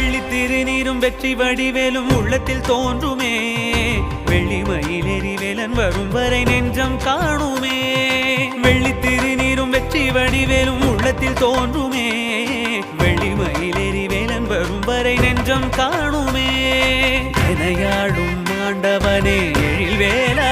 வெள்ளி திருநீரும் வெற்றி வடிவேலும் உள்ளத்தில் தோன்றுமே வெள்ளி மயிலேறி வேலன் வரும் வரை நெஞ்சம் காணுமே வெள்ளி திருநீரும் வெற்றி வடிவேலும் உள்ளத்தில் தோன்றுமே வெள்ளி மயிலேறி வேலன் வரும் வரை நெஞ்சம் காணுமே எனையாடும் ஆண்டவனே எழில் வேலா